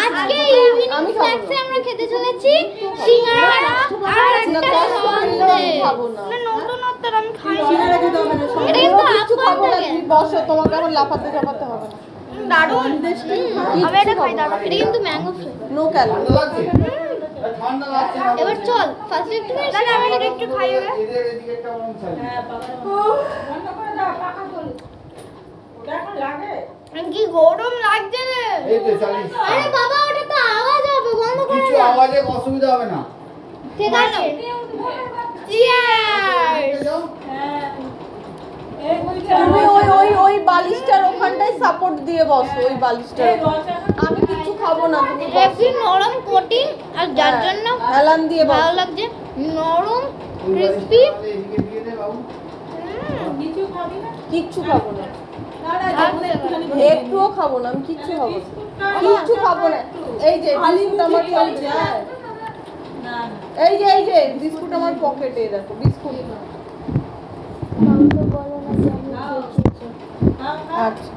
আজকে ইভিনিং স্ন্যাক্সে আমরা খেতে চলেছি সিঙ্গাড়া আর একটা সন্দেশ। না নতুন নতুন আমি খাই সিঙ্গাড়া খেতে হবে না। এটা কিন্তু আপু খাবো না, তুমি বসো, তোমাকে আবার লাফাতে লাফাতে হবে না। দারুণ আমি এটা খাই দারুণ। এটা কিন্তু ম্যাঙ্গো ফ্লেভার, নো ক্যালোরি। ঠান্ডা লাগছে না। এবার চল ফার্স্ট একটু না আমি এটা একটু খাই হবে। এদিকে একটা মন চাই। হ্যাঁ বাবা বন্ধ করে দাও, পাকা চলে। ওটা এখন লাগে? কি গরম লাগছে রে। এই তো চালিস। আরে বাবা ওটা তো আওয়াজ হবে, বন্ধ করে দাও। কিছু আওয়াজে অসুবিধা হবে না। ঠিক আছে। চিয়ার্স। হ্যাঁ তুমি ওই বালিশটার ওখানটায় সাপোর্ট দিয়ে বসো, ওই বালিশটার। আমি কিছু খাবো না, তুমি হেভি নরম কোটিং আর যার জন্য হেলান দিয়ে ভালো লাগছে, নরম ক্রিসপি। কিছু খাবি না? কিচ্ছু খাবো না, একটুও খাবো না, আমি কিচ্ছু খাবো না, কিচ্ছু খাবো না। এই যে বিস্কুট আমার খাই যায়, এই যে বিস্কুট আমার পকেটে, দেখো বিস্কুট। আচ্ছা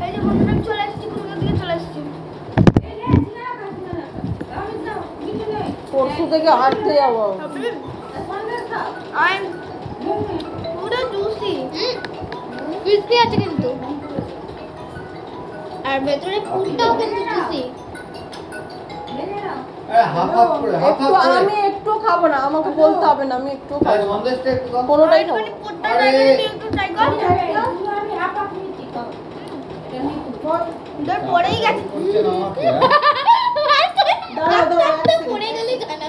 এই যে বন্ধুরা চলে আসছি, কোন দিকে চলে আসছি? পরশু থেকে হাঁটতে যাবো। পুরো জুসি ক্রিসপি আছে কিন্তু, আর ভেতরে পুরটাও কিন্তু জুসি। আমি একটু খাবো না, আমাকে বলতে হবে না, আমি একটু খাবো কোনোটাই খাবো। পড়েই গেছে, পড়ে গেলে জানা।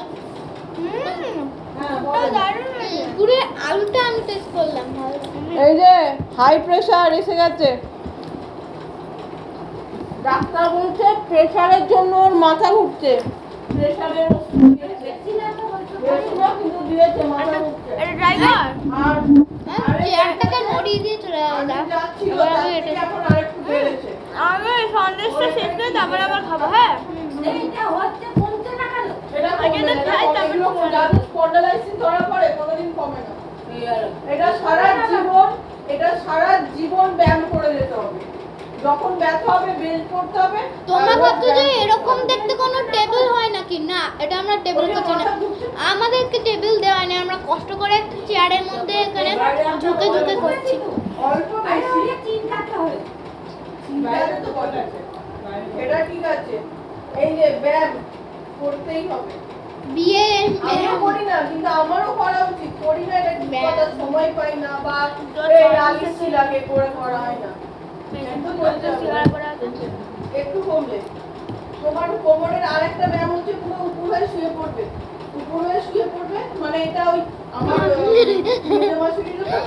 পুরো আলুটা আমি টেস্ট করলাম। এই যে হাই প্রেসার এসে গেছে, ডাক্তার বলছে প্রেসারের জন্য ওর মাথা ঘুরছে। প্রেসারের কিন্তু দিয়েছে, মাথা ঘুরছে। এটা ড্রাইভার আর চেয়ারটাকে নড়িয়ে দিয়ে চলে যাচ্ছে। এখন আরেকটু বেড়েছে। আমি সন্দেশটা শেষ করে তারপর আবার খাবো। হ্যাঁ এইটা হচ্ছে কমতে না কেন? এটা আগে তো খাই তারপর যাদের স্পন্ডালাইসিস ধরা পড়ে কোনোদিন কমে না। এটা সারা জীবন ব্যায়াম করে যেতে হবে। যখন ব্যথা হবে বেল্ট করতে হবে। তোমরা ভাবছো যে এরকম দেখতে কোনো টেবিল হয় নাকি? না, এটা আমরা টেবিল করছি না, আমাদেরকে টেবিল দেওয়া নেই, আমরা কষ্ট করে চেয়ারের মধ্যে এখানে ঝুঁকে ঝুঁকে করছি। অল্প বেশি চিন্তাতে হয়, চিন্তাতে তো কথা আছে, এটা ঠিক আছে। এই যে ব্যায়াম করতেই হবে। বিয়ে আমি করি না, কিন্তু আমারও করা উচিত। করি না এটা ঠিক কথা, সময় পাই না বা আলসি লাগে করে করা হয় না। একটু কমলে তোমার কোমরের আরেকটা ব্যায়াম হচ্ছে পুরো উপর হয়ে শুয়ে পড়বে। উপর হয়ে শুয়ে পড়বে মানে এটা ওই আমার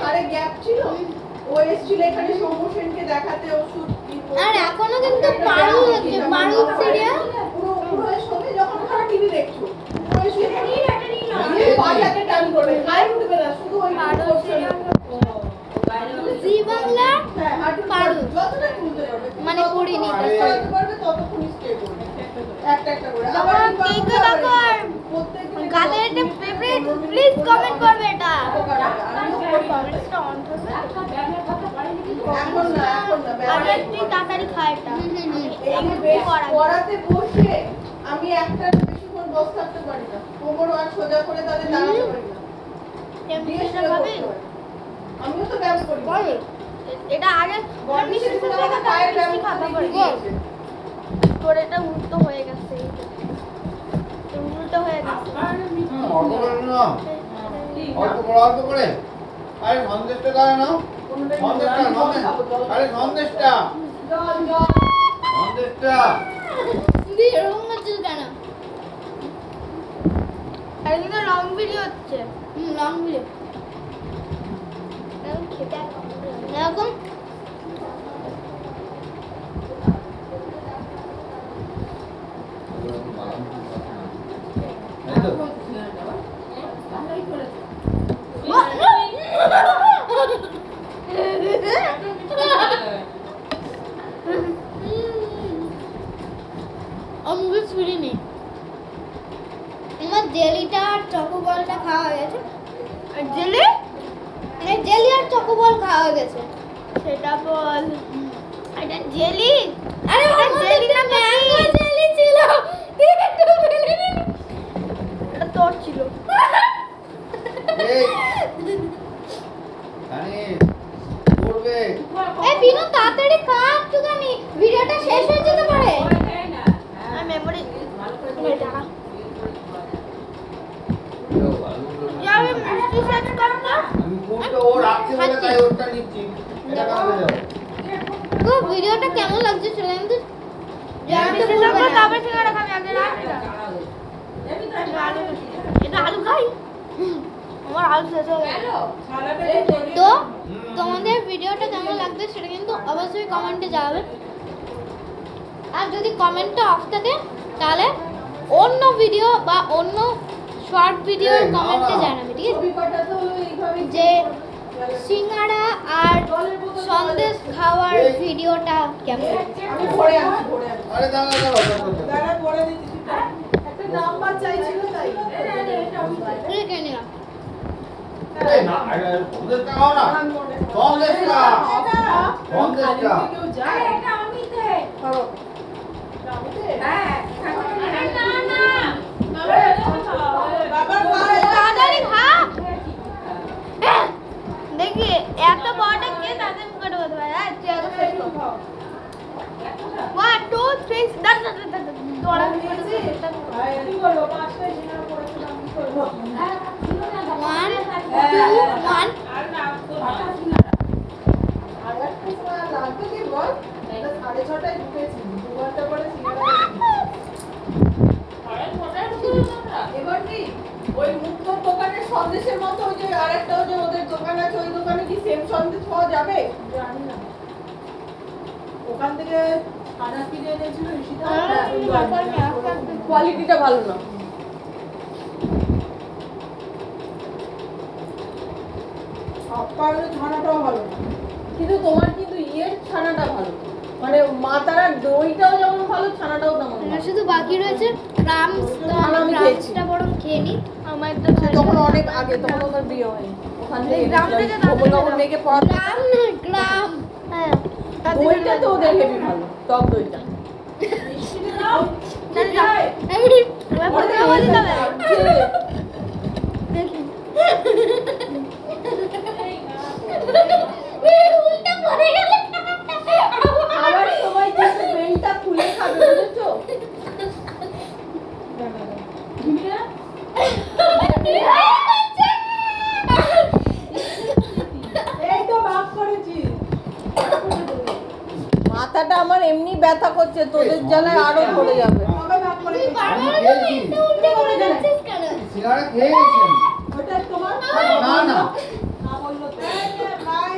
আরে গ্যাপ ছিল, ও এসেছিল এখানে সমসেনকে দেখাতে ওষুধ। আর এখনো কিন্তু পারু হচ্ছে, পারু সিরিয়াল পুরো উপর হয়ে শোবে। যখন তোমরা টিভি দেখছো উপর হয়ে শুয়ে পড়বে, পাটাকে টান করবে, গায়ে উঠবে না, শুধু ওই পারু সিরিয়াল। জি বাংলা পারু যতটা তুলতে পারবে মানে পড়িনি, পারবে ততক্ষণ স্টে করবে একটা একটা করে। আবার কেক দাও প্রত্যেকদিন গানের একটা ফেভারিট প্লিজ কমেন্ট করবে। এটা এটা অন করবে, এখন না আরে একটু তাড়াতাড়ি খায়। এটা পড়াতে বসে আমি একটা বেশিক্ষণ বসে থাকতে পারি না, কোমর আর সোজা করে তাহলে দাঁড়াতে পারি না। এমনি ভাবে আমিও তো ব্যায়াম করি। বল এটা আগে আমি শুধু পায়ের ব্যায়াম খাতা করি। তোর এটা উল্টো হয়ে গেছে, উল্টো হয়ে গেছে। অল্প করে না, অল্প করে। আরে সন্দেশটা দাও না, সন্দেশটা আরে সন্দেশটা দি এরকম হচ্ছে কেন? আরে এটা লং ভিডিও হচ্ছে। লং ভিডিও খেতে এরকম আমার জেলিটা আর চকোবলটা খাওয়া হয়ে গেছে। জেলি জেলি আর চকোবল খাওয়া হয়ে গেছে। সেটা বল, এটা জেলি? আরে ওটা জেলি না ম্যাঙ্গো তারপরে সিঙ্গাড়া খাবি আগে রাখ এটা আলু খাই আমার আলু শেষ হয়ে গেল তো তোমাদের ভিডিওটা কেমন লাগবে সেটা কিন্তু অবশ্যই কমেন্টে জানাবে আর যদি কমেন্টটা অফ থাকে তাহলে অন্য ভিডিও বা অন্য শর্ট ভিডিও কমেন্টে জানাবে ঠিক আছে যে সিঙ্গাড়া আর সন্দেশ খাওয়ার ভিডিওটা কেমন আমি পরে আসছি আরে দাঁড়া পরে দিচ্ছি একটা নাম্বার চাইছিল তাই রেখে নিলাম এই না আরে ওদের খাও না সন্দেশটা সন্দেশটা কেউ যায় এটা আমি দে করো আমি দে হ্যাঁ আরে না না বাবা তাড়াতাড়ি খা দেখি একটা বড়টা কে তাদের মুখে ঢোকাতে পারে হ্যাঁ তুই আগে শেষ কর 1 2 3 দাঁড়া দৌড়া কি করবো পাঁচটা জিনা পড়েছিলাম কি করবো 1 2 1 আর না আর একটা সময় লাগবে কি বল 6:30টায় ঢুকেছি 2 ঘন্টা পরে সিনেমা এবার কি ওই মুক্তোর দোকানের সন্দেশের মতো ওই যে আরেকটা ওই যে ওদের দোকান আছে ওই দোকানে কি সেম সন্দেশ পাওয়া যাবে জানি না ওখান থেকে আদা কিনে এনেছিল ঋষিতা কোয়ালিটিটা ভালো না আপনার ছানাটাও ভালো না কিন্তু তোমার কিন্তু ইয়ের ছানাটা ভালো মানে মাতারা দইটাও যেমন ভালো ছানাটাও তেমন ভালো শুধু বাকি রয়েছে ক্রামস তো আমি ক্রামসটা বরং খেয়ে নি আমার তো তখন অনেক আগে তখন ওদের বিয়ে হয়নি ওখান থেকে গ্রাম থেকে তখন মেয়েকে পড়াতে গ্রাম না গ্রাম হ্যাঁ দইটা তো ওদের হেভি ভালো টক দইটা আমি কথা বলি তবে দেখি উল্টা পড়ে গেল খাবার সময় কিন্তু বেলটা খুলে খাবে বুঝেছো এই তো ভাগ করেছি মাথাটা আমার এমনি ব্যথা করছে তোদের জ্বালায় আরো ধরে যাবে তুই বারবার উল্টা করে যাচ্ছিস কেন সিঙ্গাড়া খেয়ে গেছি আমি ওটা তোমার না না না বললো তো ভাই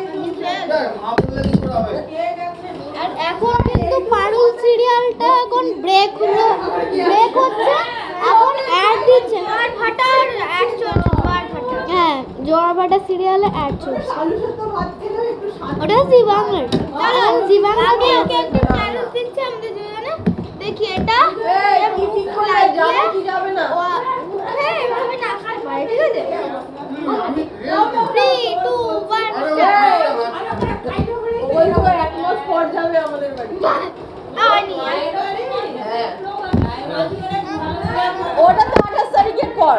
দেখ মা বললে কি করে হবে কে গেছে আর এখন কিন্তু পারুল সিরিয়ালটা এখন ব্রেক হচ্ছে এখন অ্যাড দিচ্ছে আর ফাটার অ্যাড চলছে আর ফাটা হ্যাঁ জোয়ার ভাটা সিরিয়ালে অ্যাড চলছে আলু সেদ্ধ ভাত খেলে একটু শান্তি ওটা জি বাংলার চলো জি বাংলা আগে ওকে একটা চ্যালেঞ্জ দিচ্ছে আমাদের দুজনে দেখি এটা এই কি ঠিক করে যাবে কি যাবে না ও উঠে এভাবে না খাট মারে ঠিক আছে আমি 3 2 1 ওই তো এক মাস পর যাবে আমাদের বাড়ি আনি হ্যাঁ ওটা তো 28 তারিখের পর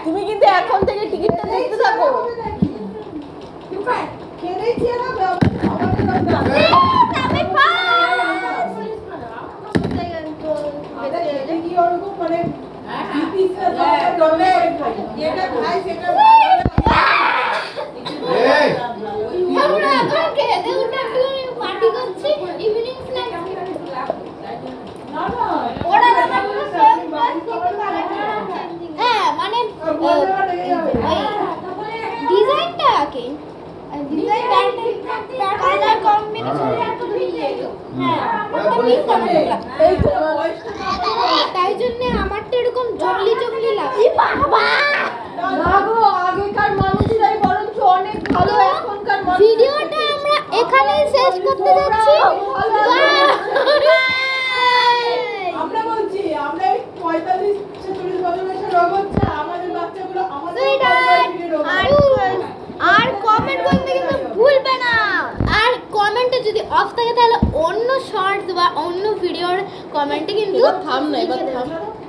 তুমি কিন্তু এখন থেকে টিকিটটা দেখতে থাকো খেলেছি না আমি কি ওরকম মানে যেটা খাই সেটা এই আমরা এখন খেতে উঠে একটু পার্টি করছি ইভিনিং স্ন্যাক্স ওরা আমাদের সেম ক্লাস করতে পারে হ্যাঁ মানে ডিজাইনটা কি ডিজাইন কালার কম্বিনেশন একটু মিলিয়ে হ্যাঁ ওটা মিস করে এই তো তাই জন্য আমারটা এরকম জঙ্গলি জঙ্গলি লাগে বাবা না গো আগেকার মানুষরাই বরঞ্চ অনেক ভালো এখনকার মানুষ ভিডিওটা আমরা এখানেই শেষ করতে যাচ্ছি আমরা বলছি আমরা এই 45-46 বছর বয়সে রোগ হচ্ছে আমাদের বাচ্চাগুলো আমাদের আর কমেন্ট করতে কিন্তু ভুলবে না আর কমেন্টে যদি অফ থাকে তাহলে অন্য শর্টস বা অন্য ভিডিওর কমেন্টে কিন্তু এবার থাম না এবার লিখে দেবে। থাম